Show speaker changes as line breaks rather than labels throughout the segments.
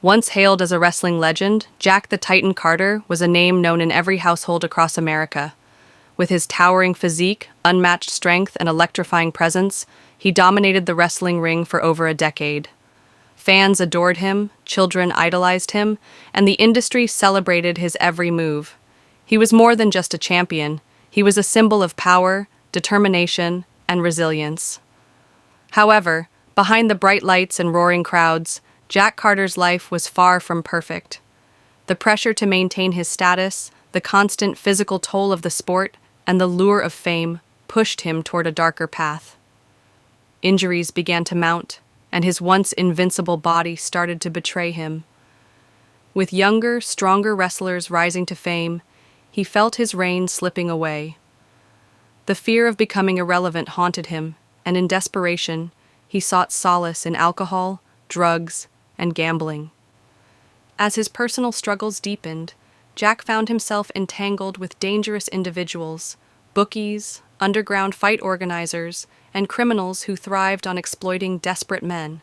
Once hailed as a wrestling legend, Jack the Titan Carter was a name known in every household across America. With his towering physique, unmatched strength, and electrifying presence, he dominated the wrestling ring for over a decade. Fans adored him, children idolized him, and the industry celebrated his every move. He was more than just a champion, he was a symbol of power, determination, and resilience. However, behind the bright lights and roaring crowds, Jack Carter's life was far from perfect. The pressure to maintain his status, the constant physical toll of the sport, and the lure of fame pushed him toward a darker path. Injuries began to mount, and his once invincible body started to betray him. With younger, stronger wrestlers rising to fame, he felt his reign slipping away. The fear of becoming irrelevant haunted him, and in desperation, he sought solace in alcohol, drugs, and gambling. As his personal struggles deepened, Jack found himself entangled with dangerous individuals, bookies, underground fight organizers, and criminals who thrived on exploiting desperate men.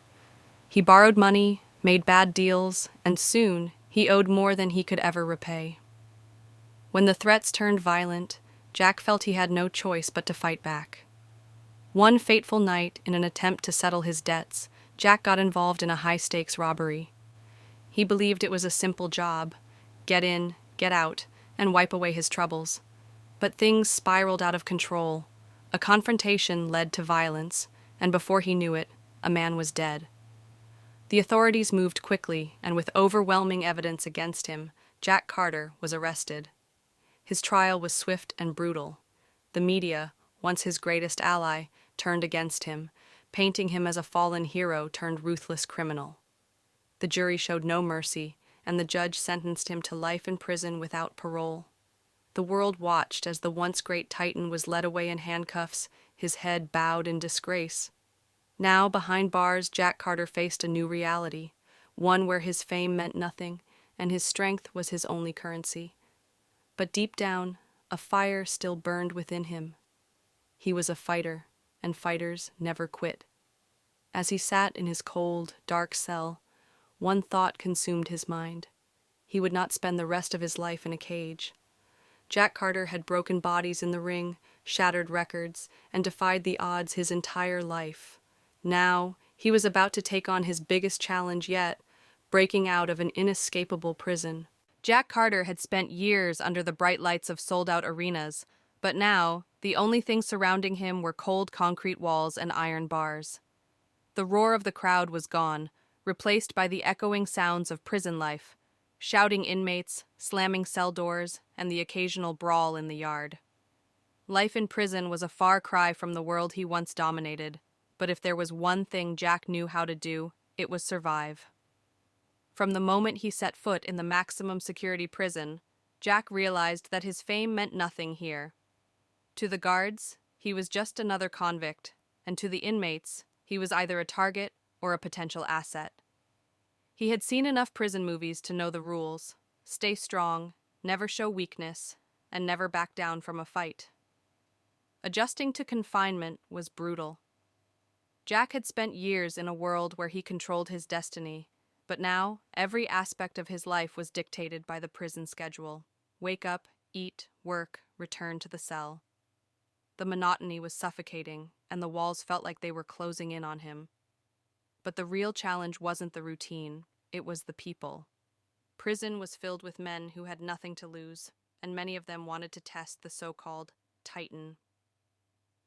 He borrowed money, made bad deals, and soon he owed more than he could ever repay. When the threats turned violent, Jack felt he had no choice but to fight back. One fateful night, in an attempt to settle his debts, Jack got involved in a high-stakes robbery. He believed it was a simple job: get in, get out, and wipe away his troubles. But things spiraled out of control. A confrontation led to violence, and before he knew it, a man was dead. The authorities moved quickly, and with overwhelming evidence against him, Jack Carter was arrested. His trial was swift and brutal. The media, once his greatest ally, turned against him, painting him as a fallen hero turned ruthless criminal. The jury showed no mercy, and the judge sentenced him to life in prison without parole. The world watched as the once great Titan was led away in handcuffs, his head bowed in disgrace. Now, behind bars, Jack Carter faced a new reality, one where his fame meant nothing, and his strength was his only currency. But deep down, a fire still burned within him. He was a fighter, and fighters never quit. As he sat in his cold, dark cell, one thought consumed his mind. He would not spend the rest of his life in a cage. Jack Carter had broken bodies in the ring, shattered records, and defied the odds his entire life. Now, he was about to take on his biggest challenge yet, breaking out of an inescapable prison. Jack Carter had spent years under the bright lights of sold-out arenas, but now, the only thing surrounding him were cold concrete walls and iron bars. The roar of the crowd was gone, replaced by the echoing sounds of prison life, shouting inmates, slamming cell doors, and the occasional brawl in the yard. Life in prison was a far cry from the world he once dominated, but if there was one thing Jack knew how to do, it was survive. From the moment he set foot in the maximum security prison, Jack realized that his fame meant nothing here. To the guards, he was just another convict, and to the inmates, he was either a target or a potential asset. He had seen enough prison movies to know the rules: stay strong, never show weakness, and never back down from a fight. Adjusting to confinement was brutal. Jack had spent years in a world where he controlled his destiny, but now every aspect of his life was dictated by the prison schedule: wake up, eat, work, return to the cell. The monotony was suffocating, and the walls felt like they were closing in on him. But the real challenge wasn't the routine, it was the people. Prison was filled with men who had nothing to lose, and many of them wanted to test the so-called Titan.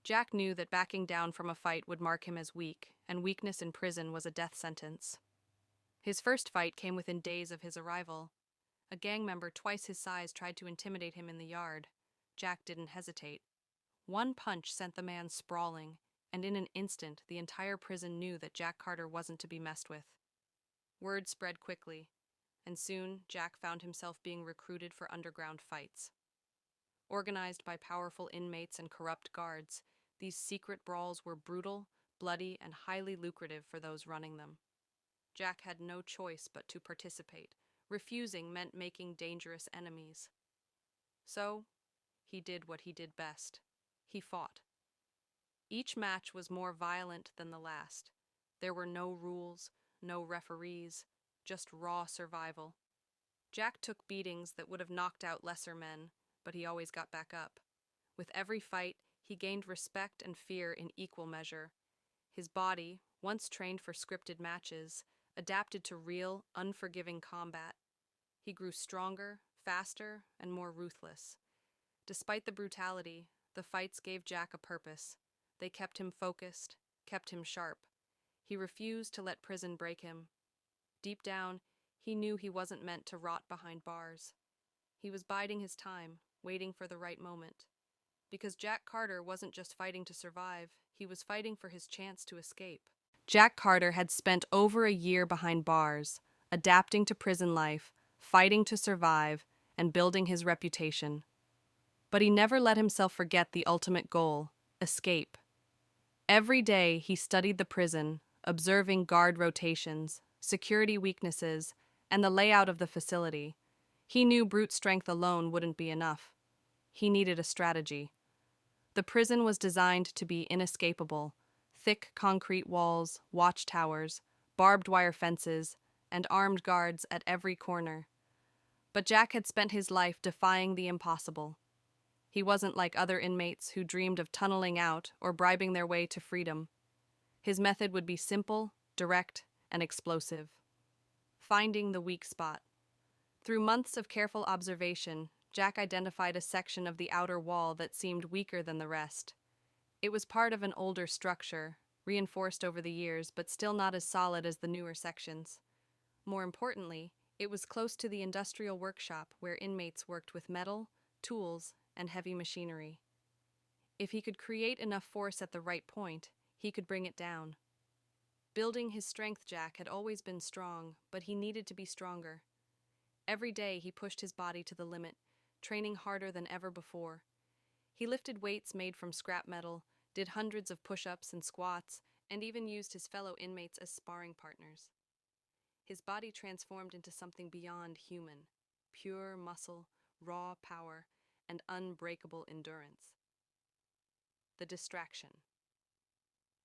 Jack knew that backing down from a fight would mark him as weak, and weakness in prison was a death sentence. His first fight came within days of his arrival. A gang member twice his size tried to intimidate him in the yard. Jack didn't hesitate. One punch sent the man sprawling, and in an instant the entire prison knew that Jack Carter wasn't to be messed with. Word spread quickly, and soon Jack found himself being recruited for underground fights. Organized by powerful inmates and corrupt guards, these secret brawls were brutal, bloody, and highly lucrative for those running them. Jack had no choice but to participate. Refusing meant making dangerous enemies. So, he did what he did best. He fought. Each match was more violent than the last. There were no rules, no referees, just raw survival. Jack took beatings that would have knocked out lesser men, but he always got back up. With every fight, he gained respect and fear in equal measure. His body, once trained for scripted matches, adapted to real, unforgiving combat. He grew stronger, faster, and more ruthless. Despite the brutality, the fights gave Jack a purpose. They kept him focused, kept him sharp. He refused to let prison break him. Deep down, he knew he wasn't meant to rot behind bars. He was biding his time, waiting for the right moment. Because Jack Carter wasn't just fighting to survive, he was fighting for his chance to escape. Jack Carter had spent over a year behind bars, adapting to prison life, fighting to survive, and building his reputation. But he never let himself forget the ultimate goal: escape. Every day he studied the prison, observing guard rotations, security weaknesses, and the layout of the facility. He knew brute strength alone wouldn't be enough. He needed a strategy. The prison was designed to be inescapable: thick concrete walls, watchtowers, barbed wire fences, and armed guards at every corner. But Jack had spent his life defying the impossible. He wasn't like other inmates who dreamed of tunneling out or bribing their way to freedom. His method would be simple, direct, and explosive. Finding the weak spot. Through months of careful observation, Jack identified a section of the outer wall that seemed weaker than the rest. It was part of an older structure, reinforced over the years, but still not as solid as the newer sections. More importantly, it was close to the industrial workshop where inmates worked with metal, tools, and heavy machinery. If he could create enough force at the right point, he could bring it down. Building his strength, Jack had always been strong, but he needed to be stronger. Every day he pushed his body to the limit, training harder than ever before. He lifted weights made from scrap metal, did hundreds of push-ups and squats, and even used his fellow inmates as sparring partners. His body transformed into something beyond human: pure muscle, raw power, and unbreakable endurance. The distraction.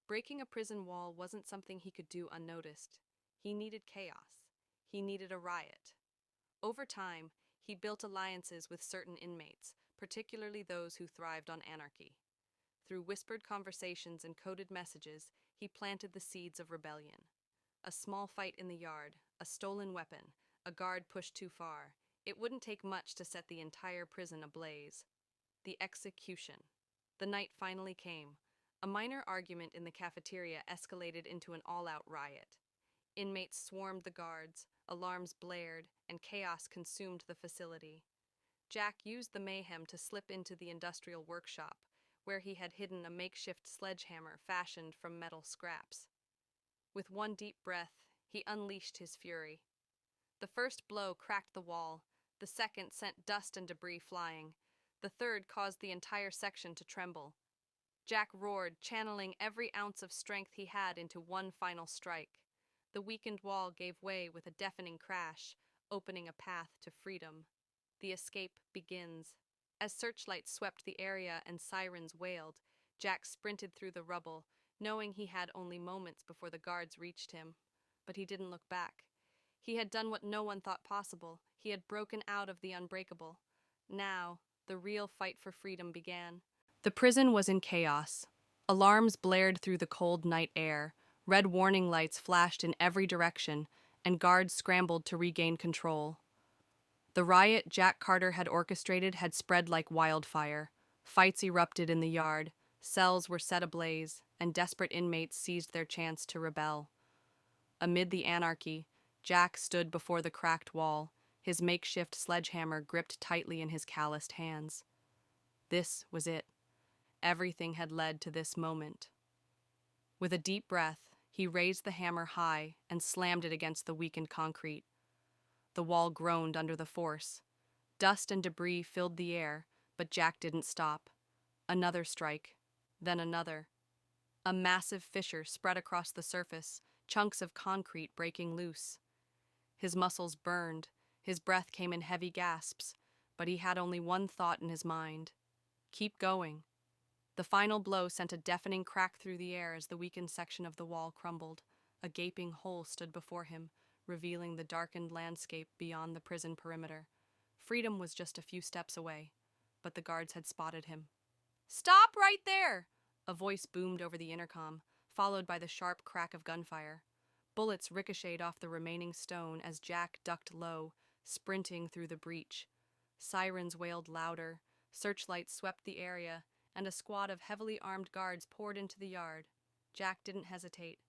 Breaking a prison wall wasn't something he could do unnoticed. He needed chaos. He needed a riot. Over time, he built alliances with certain inmates, particularly those who thrived on anarchy. Through whispered conversations and coded messages, he planted the seeds of rebellion. A small fight in the yard, a stolen weapon, a guard pushed too far. It wouldn't take much to set the entire prison ablaze. The execution. The night finally came. A minor argument in the cafeteria escalated into an all-out riot. Inmates swarmed the guards, alarms blared, and chaos consumed the facility. Jack used the mayhem to slip into the industrial workshop, where he had hidden a makeshift sledgehammer fashioned from metal scraps. With one deep breath, he unleashed his fury. The first blow cracked the wall, the second sent dust and debris flying, the third caused the entire section to tremble. Jack roared, channeling every ounce of strength he had into one final strike. The weakened wall gave way with a deafening crash, opening a path to freedom. The escape begins. As searchlights swept the area and sirens wailed, Jack sprinted through the rubble, knowing he had only moments before the guards reached him. But he didn't look back. He had done what no one thought possible. He had broken out of the unbreakable. Now, the real fight for freedom began. The prison was in chaos. Alarms blared through the cold night air, red warning lights flashed in every direction, and guards scrambled to regain control. The riot Jack Carter had orchestrated had spread like wildfire. Fights erupted in the yard, cells were set ablaze, and desperate inmates seized their chance to rebel. Amid the anarchy, Jack stood before the cracked wall, his makeshift sledgehammer gripped tightly in his calloused hands. This was it. Everything had led to this moment. With a deep breath, he raised the hammer high and slammed it against the weakened concrete. The wall groaned under the force. Dust and debris filled the air, but Jack didn't stop. Another strike, then another. A massive fissure spread across the surface, chunks of concrete breaking loose. His muscles burned, his breath came in heavy gasps, but he had only one thought in his mind: keep going. The final blow sent a deafening crack through the air as the weakened section of the wall crumbled. A gaping hole stood before him, revealing the darkened landscape beyond the prison perimeter. Freedom was just a few steps away, but the guards had spotted him. "Stop right there!" A voice boomed over the intercom, followed by the sharp crack of gunfire. Bullets ricocheted off the remaining stone as Jack ducked low, sprinting through the breach. Sirens wailed louder, searchlights swept the area, and a squad of heavily armed guards poured into the yard. Jack didn't hesitate.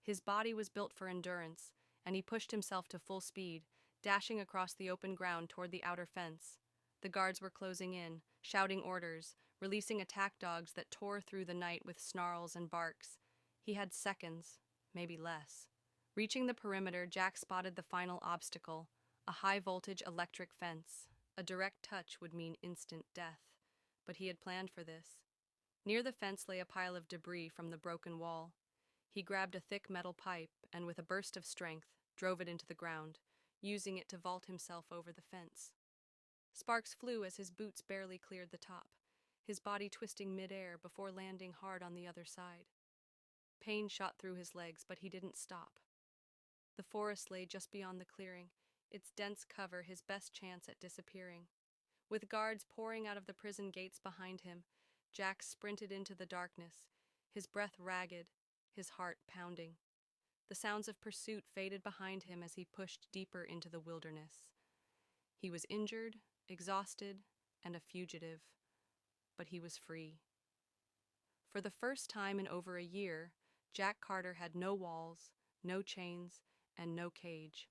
His body was built for endurance, and he pushed himself to full speed, dashing across the open ground toward the outer fence. The guards were closing in, shouting orders, releasing attack dogs that tore through the night with snarls and barks. He had seconds, maybe less. Reaching the perimeter, Jack spotted the final obstacle, a high-voltage electric fence. A direct touch would mean instant death, but he had planned for this. Near the fence lay a pile of debris from the broken wall. He grabbed a thick metal pipe and, with a burst of strength, drove it into the ground, using it to vault himself over the fence. Sparks flew as his boots barely cleared the top, his body twisting midair before landing hard on the other side. Pain shot through his legs, but he didn't stop. The forest lay just beyond the clearing, its dense cover his best chance at disappearing. With guards pouring out of the prison gates behind him, Jack sprinted into the darkness, his breath ragged, his heart pounding. The sounds of pursuit faded behind him as he pushed deeper into the wilderness. He was injured, exhausted, and a fugitive, but he was free. For the first time in over a year, Jack Carter had no walls, no chains, and no cage.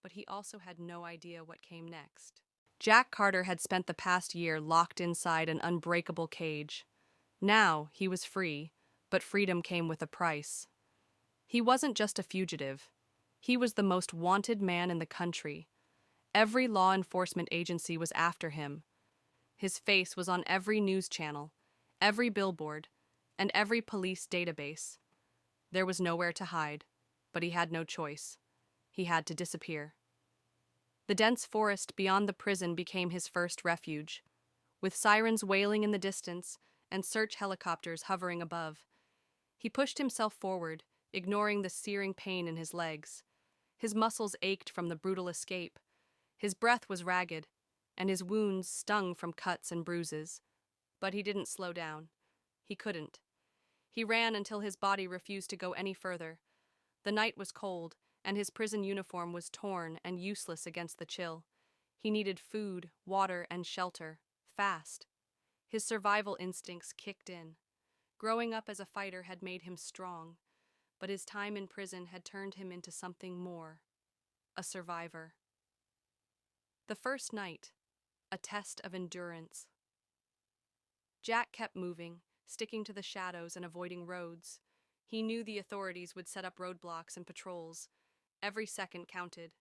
But he also had no idea what came next. Jack Carter had spent the past year locked inside an unbreakable cage. Now he was free, but freedom came with a price. He wasn't just a fugitive. He was the most wanted man in the country. Every law enforcement agency was after him. His face was on every news channel, every billboard, and every police database. There was nowhere to hide, but he had no choice. He had to disappear. The dense forest beyond the prison became his first refuge. With sirens wailing in the distance and search helicopters hovering above, he pushed himself forward, ignoring the searing pain in his legs. His muscles ached from the brutal escape. His breath was ragged, and his wounds stung from cuts and bruises. But he didn't slow down. He couldn't. He ran until his body refused to go any further. The night was cold, and his prison uniform was torn and useless against the chill. He needed food, water, and shelter, fast. His survival instincts kicked in. Growing up as a fighter had made him strong, but his time in prison had turned him into something more, a survivor. The first night, a test of endurance. Jack kept moving, sticking to the shadows and avoiding roads. He knew the authorities would set up roadblocks and patrols. Every second counted.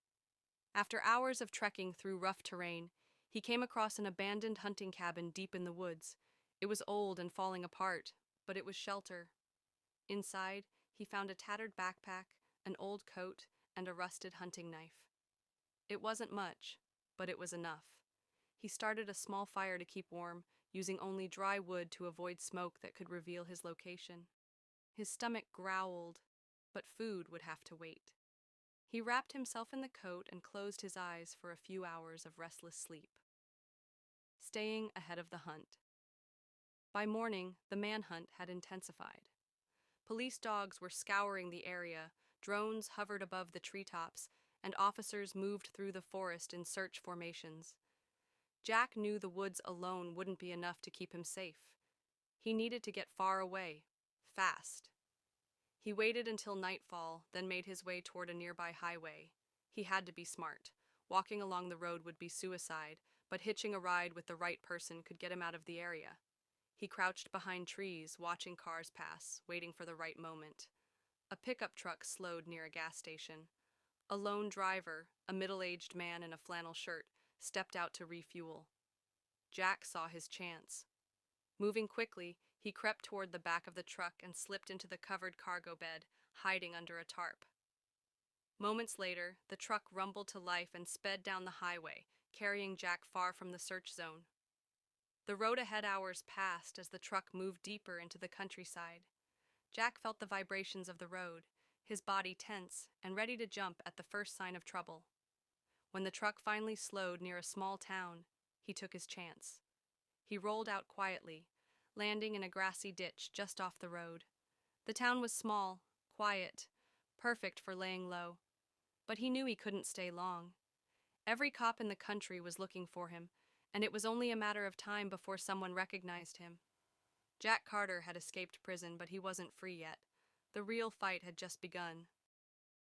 After hours of trekking through rough terrain, he came across an abandoned hunting cabin deep in the woods. It was old and falling apart, but it was shelter. Inside, he found a tattered backpack, an old coat, and a rusted hunting knife. It wasn't much, but it was enough. He started a small fire to keep warm, using only dry wood to avoid smoke that could reveal his location. His stomach growled, but food would have to wait. He wrapped himself in the coat and closed his eyes for a few hours of restless sleep, staying ahead of the hunt. By morning, the manhunt had intensified. Police dogs were scouring the area, drones hovered above the treetops, and officers moved through the forest in search formations. Jack knew the woods alone wouldn't be enough to keep him safe. He needed to get far away, fast. He waited until nightfall, then made his way toward a nearby highway. He had to be smart. Walking along the road would be suicide, but hitching a ride with the right person could get him out of the area. He crouched behind trees, watching cars pass, waiting for the right moment. A pickup truck slowed near a gas station. A lone driver, a middle-aged man in a flannel shirt, stepped out to refuel. Jack saw his chance. Moving quickly, he crept toward the back of the truck and slipped into the covered cargo bed, hiding under a tarp. Moments later, the truck rumbled to life and sped down the highway, carrying Jack far from the search zone. The road ahead hours passed as the truck moved deeper into the countryside. Jack felt the vibrations of the road, his body tense and ready to jump at the first sign of trouble. When the truck finally slowed near a small town, he took his chance. He rolled out quietly, landing in a grassy ditch just off the road. The town was small, quiet, perfect for laying low. But he knew he couldn't stay long. Every cop in the country was looking for him, and it was only a matter of time before someone recognized him. Jack Carter had escaped prison, but he wasn't free yet. The real fight had just begun.